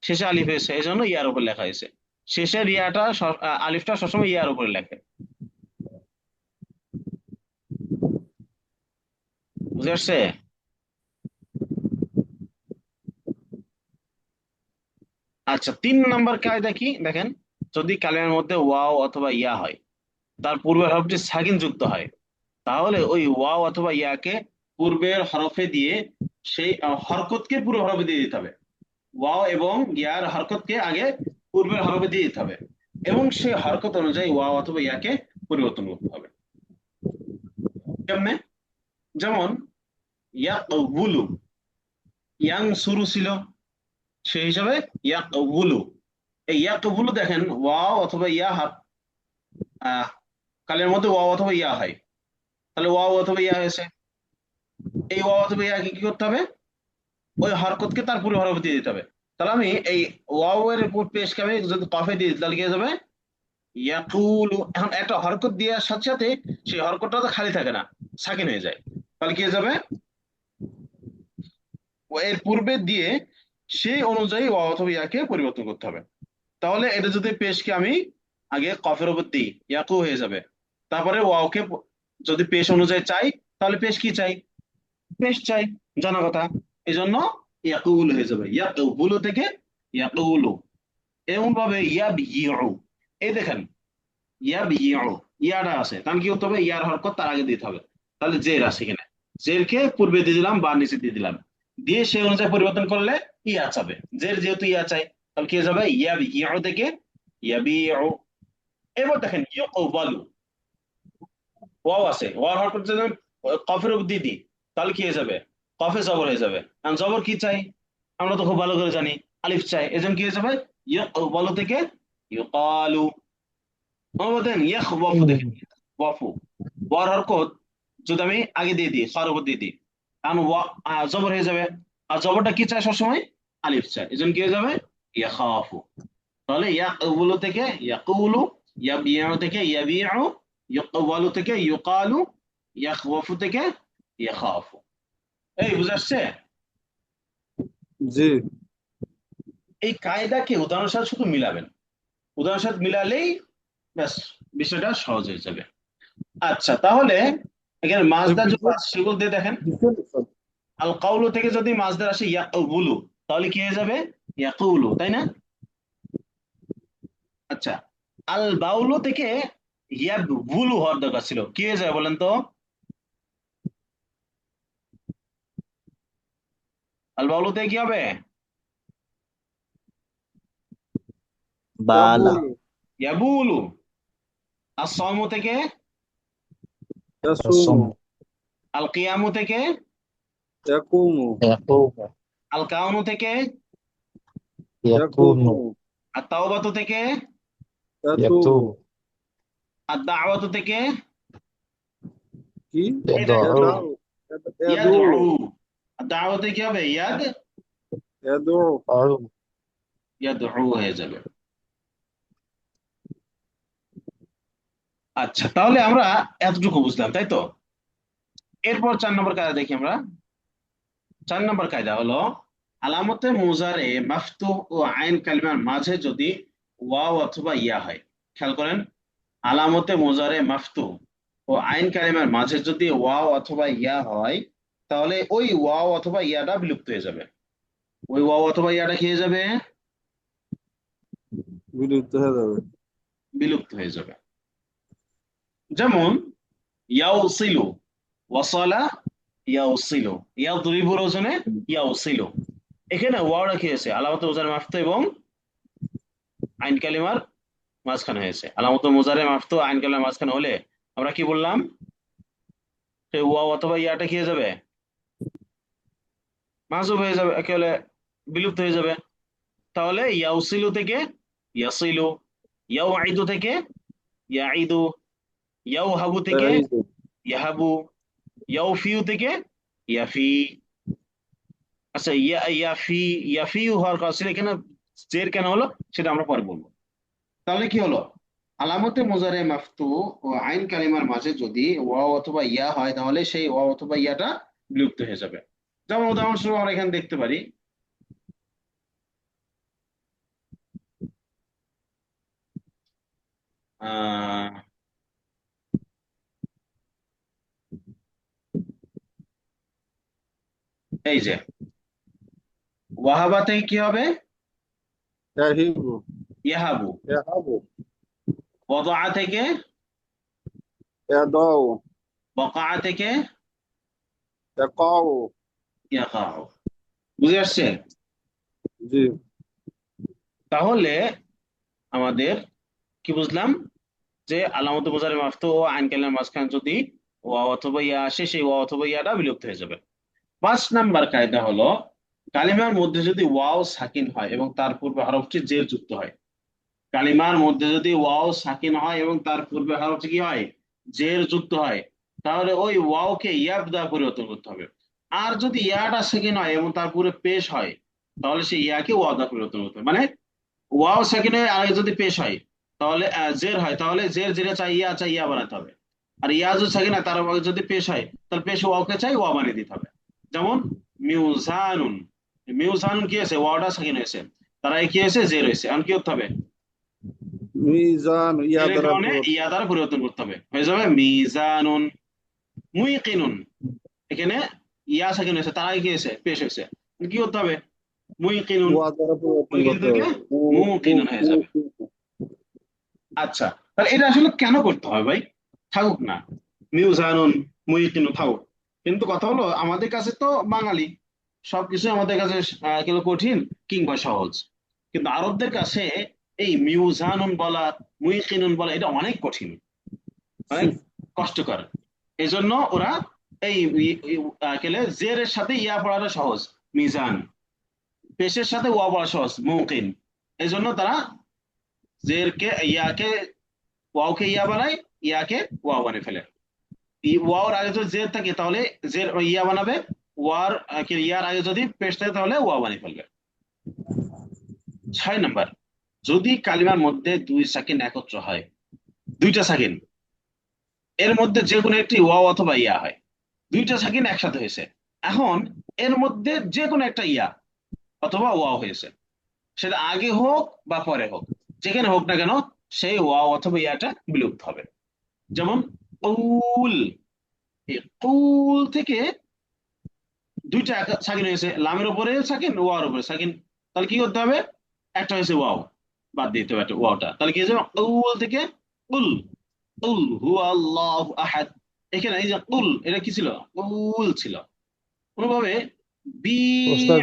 শেষে আলিফ হয়েছে এই জন্য ইয়ার উপর লেখা হয়েছে। শেষের ইয়াটা আলিফটা সবসময় ইয়ার উপরে লেখে। বুঝে আসছে? আচ্ছা, 3 নম্বর কায়দা কি দেখেন, যদি কালিমার মধ্যে ওয়াও অথবা ইয়া হয়, তার পূর্বের হরফটি সাকিন যুক্ত হয়, তাহলে ওই ওয়াও অথবা ইয়াকে পূর্বের হরফে দিয়ে সেই হরকতকে পূর্ব হরফে দিয়ে দিতে হবে। ওয়াও এবং ইয়ার হরকতকে আগে পূর্বের হরফে দিয়ে দিতে হবে এবং সেই হরকত অনুযায়ী ওয়াও অথবা ইয়াকে পরিবর্তন করতে হবে। কেমনে? যেমন ইয়াকবুলু, ইয়াং শুরু ছিল, সেই হিসাবে ইয়াকবুলু। এই ইয়াকবুলু দেখেন ওয়াও অথবা ইয়া কালের মধ্যে ওয়াও অথবা ইয়া হয়, তাহলে ওয়াও অথবা ইয়া হয়েছে। এই ওয়াও অথবা ইয়াকে কি করতে হবে? ওই হরকতকে তার পুরো হরফে দিয়ে দিতে হবে। তাহলে আমি এই ওয়াও এর পেশকে আমি যদি কফে দিয়ে দিই তাহলে কি হয়ে যাবে? ইয়াকুলু। এখন একটা হরকত দেওয়ার সাথে সাথে সেই হরকতটা তো খালি থাকে না, সাকিন হয়ে যায়। তাহলে কি হয়ে যাবে? এর পূর্বে দিয়ে সেই অনুযায়ী ওয়াও অথবা ইয়াকে পরিবর্তন করতে হবে। তাহলে এটা যদি পেশকে আমি আগে কফের উপর দিই ইয়াকু হয়ে যাবে। তারপরে ওয়াওকে যদি পেশ অনুযায়ী চাই তাহলে পেশ কি চাই? পেশ চাই, জানা কথা। এই জন্য ইয়াকুল হয়ে যাবে, ইয়াকুলু থেকে ইয়াকুলু। এমন ভাবে ইয়াবিউ, এই দেখেন ইয়াবিউ ইয়াটা আছে, কারণ কি করতে হবে? ইয়ার হরকত তার আগে দিতে হবে। তাহলে জের আছে এখানে, জেরকে পূর্বে দিয়ে দিলাম বা নিচে দিয়ে দিলাম, দিয়ে সেই অনুযায়ী পরিবর্তন করলে ইয়া চাবে। জের যেহেতু ইয়া চাই তাহলে কি হয়ে যাবে? ইয়াবিউ থেকে ইয়াবিউ। এবার দেখেন ইউকবালু, ওয়াও আছে, ওয়ার হরকত যদি আমি কফের উপর দিয়ে দিই তাহলে কি হয়ে যাবে? কফে জবর হয়ে যাবে। কারণ জবর কি চাই আমরা তো খুব ভালো করে জানি, আলিফ চাই। এজন্য কি হয়ে যাবে? ইউকবালু থেকে ইউকালু। দেখেন ইয়াখওয়াফু, দেখেন ওয়াফু ওয়ার হরকত যদি আমি আগে দিয়ে দিই খার উপর দিয়ে দিই কারণ জবর হয়ে যাবে। আর জবরটা কি চায় সবসময়? আলিফ চায়। এজন্য কি হয়ে যাবে? ইয়াখাফু। তাহলে ইয়াকবুলু থেকে ইয়াকুলু, ইয়াবিউ থেকে ইয়াবিউ, ইউকবালু থেকে ইউকালু, ইয়াখওয়াফু থেকে ইয়াখাফু। এই বুঝে আসছে? জি। এই কায়দাকে উদাহরণের সাথে শুধু মিলাবেন, উদাহরণের সাথে মিলালেই ব্যাস বিষয়টা সহজ হয়ে যাবে। আচ্ছা, তাহলে এখানে মাছদার যদি আছে সেগুলো দিয়ে দেখেন। আল কাউলু থেকে যদি মাছদার আসে ইয়াকুলু তাহলে কি হয়ে যাবে? ইয়াকুলু, তাই না? আচ্ছা, আল বাউলু থেকে ইয়াবুলু হওয়ার দরকার ছিল, কি হয়ে যায় বলেন তো? আল বাউলু থেকে কি হবে? বালা ইয়াবুলু। আর সাওমু থেকে? ইয়াসুমু, আল কিয়ামু থেকে? ইয়াকুমু, ইয়াকুমু আল কাউনু থেকে? ইয়াকুনু আর তাওবাতু থেকে? ইয়াতুবু, আর দাওয়াতু থেকে? কি? ইয়াদউ ইয়াদউ। ইয়াদউ, আর দাওয়াতে কি হবে? ইয়াদউ। ইয়াদউ হয়ে যাবে। আচ্ছা, তাহলে আমরা এতটুকু বুঝলাম, তাই তো? এরপর 4 নম্বর কায়দা দেখি আমরা। 4 নম্বর কায়দা হলো আলামতে মুজারে মাফতুহ ও আইন কালিমার মাঝে যদি ওয়াও অথবা ইয়া হয়। খেয়াল করেন, আলামতে মুজারে মাফতুহ ও আইন কালিমার মাঝে যদি ওয়াও অথবা ইয়া হয় তাহলে ওই ওয়াও অথবা ইয়াটা বিলুপ্ত হয়ে যাবে। ওই ওয়াও অথবা ইয়াটা কি হয়ে যাবে? বিলুপ্ত হয়ে যাবে। বিলুপ্ত হয়ে যাবে। যেমন ইয়াউসিলু, ওয়াসালা ইয়াউসিলু, ইয়াদরিবুর ওজনে ইয়াউসিলু। এখানে ওয়াওটা কি হয়েছে? আলামতে মুজারে মাফতুহ এবং আইন কালিমার মাঝখানে হয়েছে। আলামতে মুজারে মাফতুহ আইন কালিমার মাঝখানে হলে আমরা কি বললাম? সেই ওয়াও অথবা ইয়াটা কি হয়ে যাবে? মাহজুব হয়ে যাবে, একেবারে বিলুপ্ত হয়ে যাবে। তাহলে ইয়াউসিলু থেকে ইয়াসিলু, ইয়াউইদু থেকে ইয়াইদু, ইয়াউহাবু থেকে এই যে, ইয়াহাবু, ইয়াউফিউ থেকে ইয়াফি। আচ্ছা ইয়াফি, ইয়াফিউ হওয়ার কথা ছিল, এখানে জের কেন হলো সেটা আমরা পরে বলবো। তাহলে কি হলো, আলামতে মুজারে মাফতু ও আইন কালিমার মাঝে যদি ওয়াও অথবা ইয়া হয় তাহলে সেই ওয়াও অথবা ইয়াটা বিলুপ্ত হয়ে যাবে। যেমন উদাহরণস্বরূপ আমরা এখানে দেখতে পারি আহ এই যে ওয়াহাবা থেকে কি হবে, ইয়াহিবু, ইয়াহাবু। ইয়াহাবু, ওয়াদা থেকে, ইয়াদাউ, ওয়াকা থেকে ইয়াকাউ। ইয়াকাউ। বুঝে আসছে? জি, তাহলে আমাদের কি বুঝলাম, যে আলামত মুজারে মাফতু ও আইন কালিমার মাঝখানে যদি ওয়াও অথবা ইয়া আসে সেই ওয়াও অথবা ইয়াটা বিলুপ্ত হয়ে যাবে। 5 নাম্বার কায়দা হলো, কালিমার মধ্যে যদি ওয়াও সাকিন হয় এবং তার পূর্বে হরফটি জের যুক্ত হয়। কালিমার মধ্যে যদি ওয়াও সাকিন হয় এবং তার পূর্বে হরফটি কি হয়, জের যুক্ত হয়, তাহলে ওই ওয়াওকে ইয়া দ্বারা পরিবর্তন করতে হবে। আর যদি ইয়াটা সাকিন হয় এবং তার পূর্বে পেশ হয়, তাহলে সেই ইয়াকে ওয়াও দ্বারা পরিবর্তন করতে হবে। মানে ওয়াও সাকিনের আগে যদি পেশ হয়, তাহলে জের হয়, তাহলে জের জেরে চাই ইয়া বানাতে হবে। আর ইয়া যদি সাকিন হয় তার আগে যদি পেশ হয়, তাহলে পেশ ওয়াওকে চাই ওয়া বানিয়ে দিতে হবে। যেমন মিউজানুন, মিউজানুন কি হয়েছে, ওয়াওটা সাকিন হয়েছে, তার আগে কি হয়েছে, জের হয়েছে। এখন কি করতে হবে, মিজান, ইয়া জেরের দ্বারা কারণে পরিবর্তন। ইয়া দ্বারা পরিবর্তন করতে হবে, হয়ে যাবে মিজানুন। মুইকিনুন, এখানে ইয়া সাকিন হয়েছে, তার আগে কি হয়েছে, পেশ হয়েছে, কি করতে হবে, মুইকিনুন, ওয়া দ্বারা পরিবর্তন মুইকিন করতে থেকে হবে। মুকিনুন হয়ে যাবে। আচ্ছা, তাহলে এটা আসলে কেন করতে হবে ভাই, থাকুক না, মিউজানুন মুইকিনুন থাকুক। কিন্তু কথা হলো আমাদের কাছে তো বাঙালি, সবকিছু আমাদের কাছে কেন কঠিন কিংবা সহজ, কিন্তু আরবদের কাছে এই মিউজানুন বলা, মুইকিনুন বলা এটা অনেক কঠিন, অনেক কষ্টকর। এই জন্য ওরা এই কেলে জেরের সাথে ইয়া পড়াটা সহজ মিজান, পেশের সাথে ওয়া পড়া সহজ মুকিন। এই জন্য তারা জেরকে ইয়াকে ওয়াওকে ইয়া বানায়, ইয়াকে ওয়া বানিয়ে ফেলে। ওয়াওর আগে যদি জের থাকে তাহলে জের ইয়া বানাবে, ওয়ার ইয়ার আগে যদি পেশ থাকে তাহলে ওয়া বানিয়ে ফেলবে। 6 নাম্বার, যদি কালিমার মধ্যে 2 সাকিন একত্র হয়, 2টা সাকিন, এর মধ্যে যে কোনো একটি ওয়াও অথবা ইয়া হয়, 2টা সাকিন একসাথে হয়েছে, এখন এর মধ্যে যে কোনো একটা ইয়া অথবা ওয়াও হয়েছে, সেটা আগে হোক বা পরে হোক, যেখানে হোক না কেন সেই ওয়াও অথবা ইয়াটা বিলুপ্ত হবে। যেমন কুল, এই কুল থেকে 2টা সাকিন হয়েছে, লামের উপরে সাকিন, ওয়ার উপরে সাকিন, তাহলে কি করতে হবে, একটা হয়েছে ওয়াও, বাদ দিতে হবে একটা ওয়াওটা, তাহলে কি হয়েছে, কুল থেকে কুল, কুল হুয়াল্লাহু আহাদ। এখানে এই যে কুল, এটা কি ছিল, কুল ছিল। কোনোভাবে বি, ওস্তাদ,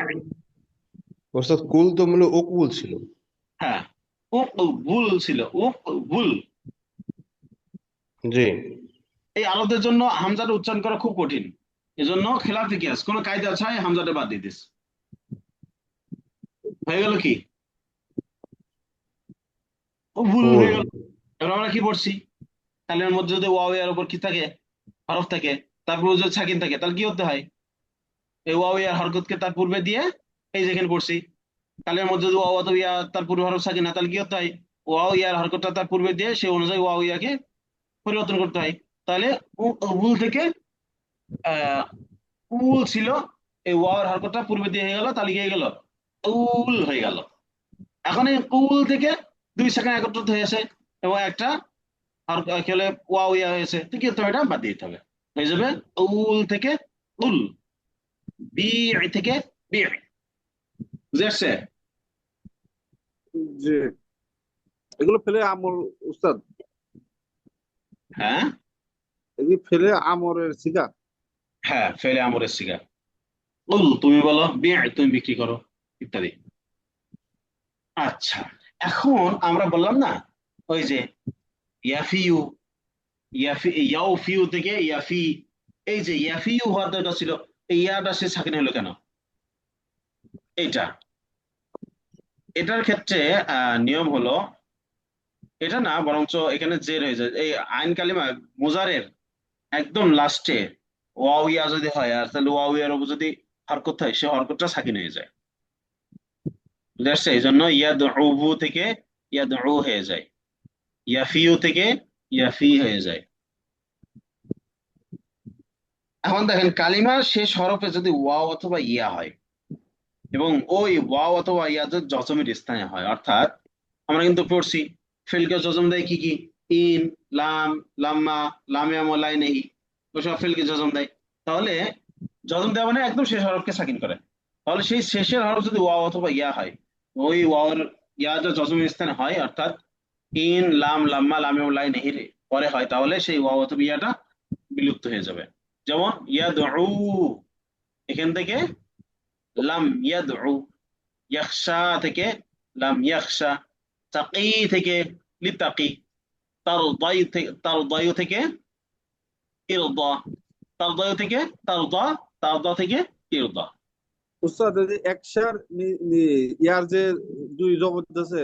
ওস্তাদ কুল তো মূল ওকুল ছিল। হ্যাঁ ও ভুল ছিল, ও ভুল। জি, এই আরবদের জন্য হামজাটা উচ্চারণ করা খুব কঠিন, এজন্য খেলাফি কিয়াস কোন কায়দা ছাড়াই হামজাটা বাদ দিয়ে দিস, হয়ে গেল কি, ও ভুল কুল। হয়ে গেল। এবার আমরা কি পড়ছি, কালিমার মধ্যে যদি ওয়াও এর উপর কি থাকে, হরফ থাকে, তারপর যদি সাকিন থাকে, তাহলে কি হতে হয়, এই ওয়াও এর হরকতকে তার পূর্বে দিয়ে, এই যেখানে পড়ছি, কালিমার মধ্যে যদি ওয়াও অথবা ইয়া তার পূর্বে হরফ সাকিন না, তাহলে কি হতে হয়, ওয়াও ইয়ার হরকতটা তার পূর্বে দিয়ে সেই অনুযায়ী ওয়াও ইয়াকে পরিবর্তন করতে হয়। তাহলে ভুল থেকে উল ছিল, এই ওয়ার হরকতটা পূর্বে দিয়ে হয়ে গেল, তাহলে কি হয়ে গেল, উল হয়ে গেল। এখন এই উল থেকে 2 সেকেন্ড একত্রিত হয়েছে এবং একটা কি হলে ওয়াও ইয়া হয়েছে, তো কি হতে হবে, এটা বাদ দিতে হবে, হয়ে যাবে উল থেকে উল, বি থেকে বি। বুঝে আসছে? জি, এগুলো ফেলে আমর, উস্তাদ, হ্যাঁ এগুলো ফেলে আমরের শিকার। হ্যাঁ, ফেলে আমরের শিকার, উল তুমি বলো, বি তুমি বিক্রি করো, ইত্যাদি। আচ্ছা, এখন আমরা বললাম না ওই যে ইয়াফিউ, ইয়াউফিউ থেকে ইয়াফি, এই যে ইয়াফিউ হওয়ার দরকার ছিল, এই ইয়াটা সে সাকিন হলো কেন, এইটা এটার ক্ষেত্রে নিয়ম হলো, এটা না বরঞ্চ এখানে জের হয়ে যায়। এই আইন কালিমা মুজারের একদম লাস্টে ওয়াও ইয়া যদি হয়, আর তাহলে ওয়াও ইয়ার উপর যদি হরকত হয়, সে হরকতটা সাকিন হয়ে যায়। বুঝে আসছে? এই জন্য ইয়াদউহু থেকে ইয়াদউ হয়ে যায়, ইয়াফিউ থেকে ইয়াফি হয়ে যায়। এখন দেখেন, কালিমার শেষ হরফে যদি ওয়াও অথবা ইয়া হয়, এবং ওই ওয়াও অথবা ইয়া যদি জজমের স্থানে হয়, অর্থাৎ আমরা কিন্তু পড়ছি ফেলকে জজম দেয় কি কি, ইন, লাম, লাম্মা, লামিয়া, মোলাইনেহি, ওসব ফেলকে জজম দেয়। তাহলে জজম দেওয়া মানে একদম শেষ হরফকে সাকিন করে। তাহলে সেই শেষের হরফ যদি ওয়াও অথবা ইয়া হয়, ওই ওয়াওর ইয়া যদি জজমের স্থানে হয়, অর্থাৎ ইন, লাম, লাম্মা, লামিয়া, মোলাইনেহির পরে হয়, তাহলে সেই ওয়াও অথবা ইয়াটা বিলুপ্ত হয়ে যাবে। যেমন ইয়াদউ, এখান থেকে লাম ইয়াদউ, ইয়াখশা থেকে লাম ইয়াখশা, তাকি থেকে লিতাকি, তারদায়ু থেকে ইরদা, তারদায়ু থেকে তারদা, তারদা থেকে ইরদা। উস্তাদ এই যে একশার ইয়ার যে দুই জবর আছে,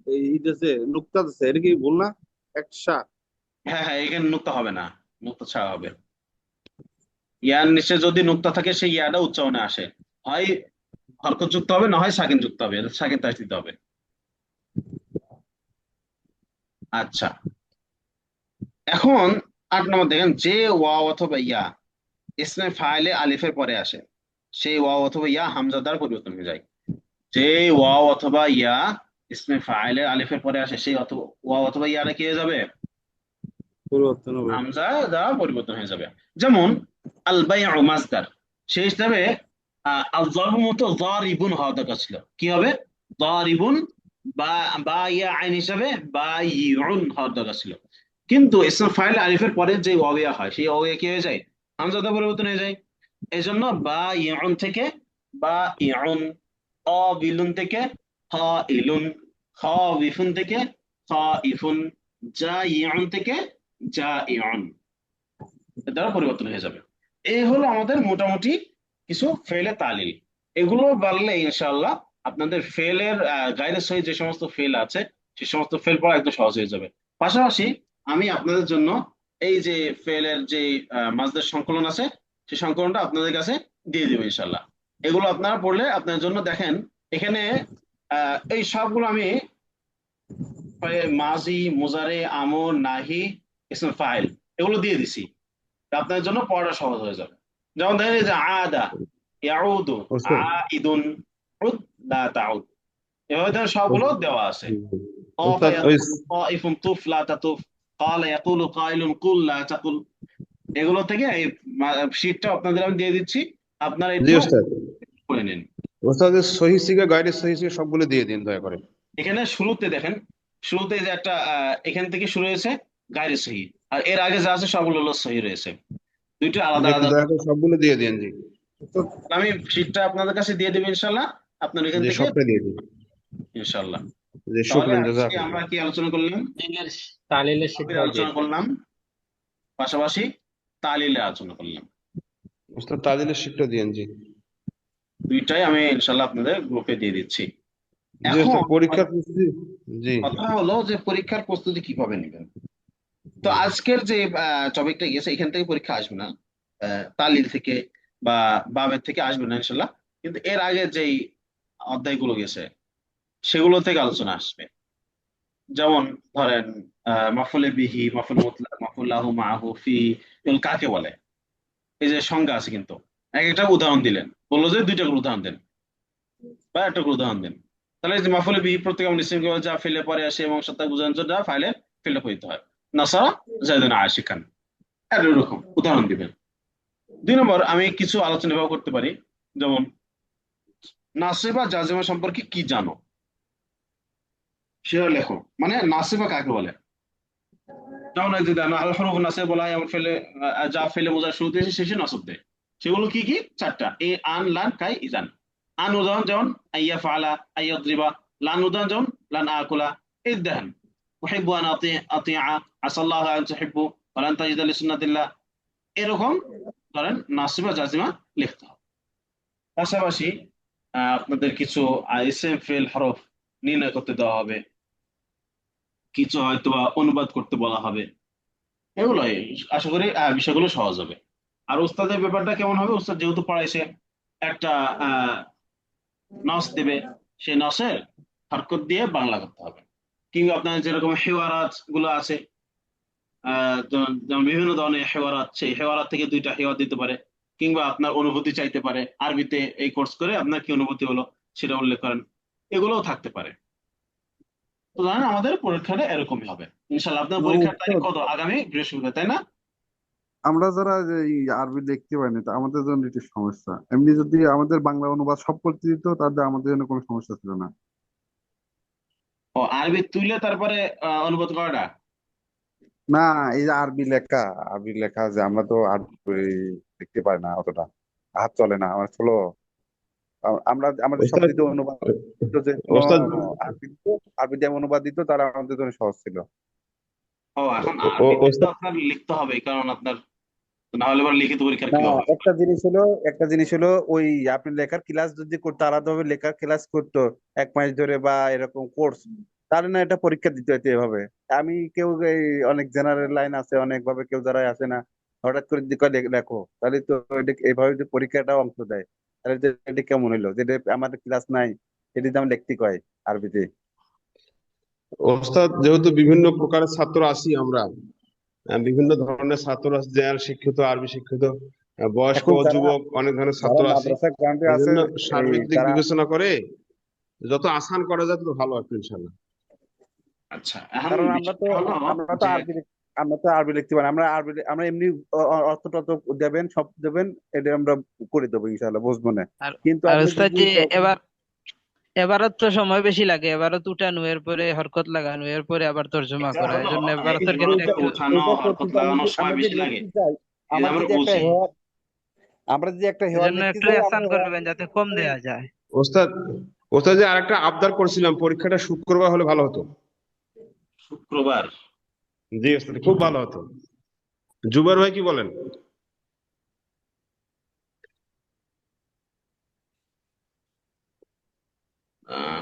এই আছে নুক্তা আছে, এটা কি ভুল না? একশা। হ্যাঁ হ্যাঁ, এখানে নুক্তা হবে না, নুক্তা ছাড়া হবে। ইয়ার নিচে যদি নুক্তা থাকে, সেই ইয়াটা উচ্চারণে আসে, হয় হরকত যুক্ত হবে, না হয় সাকিন যুক্ত হবে, সাকিন তাস দিতে হবে। আচ্ছা, এখন 8 নম্বর দেখেন, যে ওয়াও অথবা ইয়া ইসমে ফাইলে আলিফের পরে আসে, সেই ওয়াও অথবা ইয়া হামজা দ্বারা পরিবর্তন হয়ে যায়। যে ওয়াও অথবা ইয়া ইসমে ফাইলের আলিফের পরে আসে, সেই অথবা ওয়াও অথবা ইয়াটা কি হয়ে যাবে, পরিবর্তন হবে। হামজা দ্বারা পরিবর্তন হয়ে যাবে। যেমন আল বাইউ মাসদার, সেই হিসাবে আল যরবু মতো যারিবুন হওয়া দরকার ছিল, কি হবে, যারিবুন, বা বা ইয়া আইন হিসাবে বাইউন হওয়ার দরকার ছিল। কিন্তু ইসম ফাইল আলিফের পরে যে ওয়াও ইয়া হয়, সেই ওয়াও ইয়া কি হয়ে যায়, হামজা দ্বারা পরিবর্তন হয়ে যায়। এই জন্য বা ইউন থেকে বা ইউন, বিলুন থেকে হ ইলুন, খ বিফুন থেকে খ ইফুন, যা ইউন থেকে যা ইউন, এর দ্বারা পরিবর্তন হয়ে যাবে। এই হলো আমাদের মোটামুটি কিছু ফেলে তালিল। এগুলো বললে ইনশাআল্লাহ আপনাদের ফেলের গাইরে সহি যে সমস্ত ফেল আছে, সে সমস্ত ফেল পড়া একদম সহজ হয়ে যাবে। পাশাপাশি আমি আপনাদের জন্য এই যে ফেলের যে মাজদের সংকলন আছে, সেই সংকলনটা আপনাদের কাছে দিয়ে দেবো ইনশাআল্লাহ। এগুলো আপনারা পড়লে আপনার জন্য, দেখেন এখানে এই সবগুলো আমি মাজি, মুজারে, আমর, নাহি, ইসমে ফাইল এগুলো দিয়ে দিছি, আপনার জন্য পড়াটা সহজ হয়ে যাবে। যেমন দেখেন, এই যে আদা, ইয়াউদু, ওস্তাদ আইদুন, উদ, লা তাউদ, এভাবে ধরেন সবগুলো দেওয়া আছে। طاف ওস্তাদ ওই يقول طائف طف لا تطف، قال يقول قائل قل لا تقل। এগুলো থেকে এই শীটটা আপনাদের আমি দিয়ে দিচ্ছি, আপনারা জি একটু ওস্তাদ, করে নিন। ওস্তাদ সহি সিগা গাইডের সহি সিগা সবগুলো দিয়ে দিন দয়া করে। এখানে শুরুতে দেখেন, শুরুতে যে একটা এখান থেকে শুরু হয়েছে গায়রে সহি, আর এর আগে যা আছে সবগুলো হলো সহি রয়েছে, দুইটা আলাদা জি একটু আলাদা। দয়া করে সবগুলো দিয়ে দিন জি। আমি শীটটা আপনাদের কাছে দিয়ে দেবো ইনশাল্লাহ, আপনার এখান জি থেকে সবটা দিয়ে দিন। ইনশাল্লাহ। জি তাহলে শুকরান আজকে আমরা জাযাকাল্লাহ। কি আলোচনা করলাম, তালিলের ফির সিদ্ধাও দিয়ে আলোচনা দিন। করলাম, পাশাপাশি তালিলে আলোচনা করলাম। ওস্তাদ তাজিলের শিটটা দিন জি। দুইটাই আমি ইনশাল্লাহ আপনাদের গ্রুপে দিয়ে দিচ্ছি। জি এখন ওস্তাদ পরীক্ষার প্রস্তুতি। জি কথা হলো যে পরীক্ষার প্রস্তুতি কিভাবে নেবেন। তো আজকের যে টপিকটা গিয়েছে, এখান থেকে পরীক্ষা আসবে না, তালিল থেকে বা বাবের থেকে আসবে না ইনশাল্লাহ, কিন্তু এর আগে যেই অধ্যায়গুলো গেছে সেগুলো থেকে আলোচনা আসবে। যেমন ধরেন মাফুলে বিহি, মাফুল মুতলাক, মাফুল লাহু, মাহু, ফি, এগুলো কাকে বলে, এই যে সংজ্ঞা আছে, কিন্তু এক একটা উদাহরণ দিলেন, বললো যে দুইটা করে উদাহরণ দেন বা একটা করে উদাহরণ দেন। তাহলে এই যে মাফুলে বিহি প্রত্যেক ইসিম যা ফেলে পরে আসে এবং সত্তা বোঝানোর জন্য ফাইলে ফেলে হইতে হয়, নাসারা জাইদান আশিকান, এরকম উদাহরণ দিবেন। 2 নম্বর, আমি কিছু আলোচনা এভাবে করতে পারি, যেমন নাসিবা জাজিমা সম্পর্কে কি জানো, সেটা লেখো। মানে নাসিবা কাকে বলে, যেমন এই যে আল হরফ নাসিব বলা হয়, এমন ফেলে যা ফেলে বোঝার শুরুতে এসে শেষে নসব দেয়, সেগুলো কি কি, 4টা, এ, আন, লান, কাই, ইজান। আন উদাহরণ যেমন আইয়া ফালা, আইয়াদ্রিবা। লান উদাহরণ যেমন লান আকুলা, ইজদাহান, উহিব্বু আন আতিআ, আসাল্লাহু আন তুহিব্বু, ওয়ালান তাজিদা লিসুন্নাতিল্লাহ। এরকম ধরেন নাসিবা জাজিমা লিখতে হবে। পাশাপাশি আপনাদের কিছু ইসম ফেল হরফ নির্ণয় করতে দেওয়া হবে, কিছু হয়তো বা অনুবাদ করতে বলা হবে। এগুলোই আশা করি বিষয়গুলো সহজ হবে। আর উস্তাদের ব্যাপারটা কেমন হবে, উস্তাদ যেহেতু পড়াইছে, একটা আহ নস দেবে, সেই নসের হরকত দিয়ে বাংলা করতে হবে। কিংবা আপনার যেরকম হেওয়ারাত গুলো আছে, যেমন বিভিন্ন ধরনের হেওয়ারাত, সেই হেওয়ারাত থেকে দুইটা হেওয়ার দিতে পারে। কিংবা আপনার অনুভূতি চাইতে পারে, আরবিতে এই কোর্স করে আপনার কি অনুভূতি হলো সেটা উল্লেখ করেন। এগুলোও থাকতে পারে। তো জানেন আমাদের পরীক্ষাটা এরকমই হবে ইনশাল্লাহ। আপনার পরীক্ষার তারিখ উস্তাদ, কত? আগামী বৃহস্পতিবার, তাই না? আমরা যারা যে এই আরবি দেখতে পাই না, তা আমাদের জন্য একটু সমস্যা। এমনি যদি আমাদের বাংলা অনুবাদ সব করতে দিত, তাহলে আমাদের জন্য কোনো সমস্যা ছিল না। ও, আরবি তুইলে তারপরে অনুবাদ করাটা। না, এই যে আরবি লেখা যে আমরা তো আরবি দেখতে পাই না অতটা, হাত চলে না আমার ষোলো। আমরা আমাদের সব ওস্তাদ, দিতে অনুবাদ দিত, যে কোনো ওস্তাদ, আরবি দিত, আরবি দিয়ে অনুবাদ দিত, তারা আমাদের জন্য সহজ ছিল। ও, এখন আরবিতে তো ওস্তাদ, আপনার লিখতে হবে, কারণ আপনার না হলে এবার লিখিত পরীক্ষার না, কি হবে? একটা জিনিস হলো ওই আপনি লেখার ক্লাস যদি করতো, আলাদাভাবে লেখার ক্লাস করতো 1 মাস ধরে বা এরকম কোর্স, তাহলে না এটা পরীক্ষা দিতে হতো এভাবে। আমি কেউ এই অনেক জেনারেল লাইন আছে, অনেক ভাবে কেউ যারা আসে না, হঠাৎ করে যদি কয় লেখো, তাহলে তো এটা এইভাবে যদি পরীক্ষাটা অংশ দেয়, তাহলে তো এটা কেমন হইলো, যেটা আমাদের ক্লাস নাই, এটা যদি আমি লিখতে কয় আরবিতে। ওস্তাদ, যেহেতু বিভিন্ন প্রকারের ছাত্র আছি আমরা, বিভিন্ন ধরনের ছাত্র আছে, জেনারেল শিক্ষিত, আরবি শিক্ষিত, বয়স্ক, এখন যারা যুবক, অনেক ধরনের যারা ছাত্র আছি। মাদ্রাসা গ্রান্টে এই আছে, জন্য এই সার্বিক দিক তারা, বিবেচনা করে যত আসান করা যায় তত ভালো হবে ইনশাল্লাহ। আচ্ছা, এখন কারণ বিষয়টা হলো আমরা তো যে আরবি লিখতে পারি না। আমরা এমনি অর্থ টর্থ দেবেন, সব দেবেন, এটা আমরা করে দেবো ইনশাল্লাহ, বুঝবো না। আর কিন্তু আর আপনি উস্তাদ যদি যে এবার এবারও তো সময় বেশি লাগে, এবারও উঠানো, এর পরে হরকত লাগানো, এর পরে আবার তর্জমা এটা করা, এই হলো জন্য এবারও তোর ক্ষেত্রে এইগুলোতে একটু উঠানো এটা করতে হরকত চাই, লাগানোর সময় আমরা যদি বেশি লাগে, লিখতে চাই, এই যে আমরা বুঝি। আমরা যদি একটা এই হেওয়ার জন্য লিখতে একটু চাই, আসান আমরা করবেন যাতে কম দেয়া যায়। ওস্তাদ, ওস্তাদ যে আরেকটা আবদার করছিলাম, পরীক্ষাটা শুক্রবার হলে ভালো হতো। শুক্রবার? জি ওস্তাদ, খুব ভালো হতো। জুবাইর ভাই কি বলেন?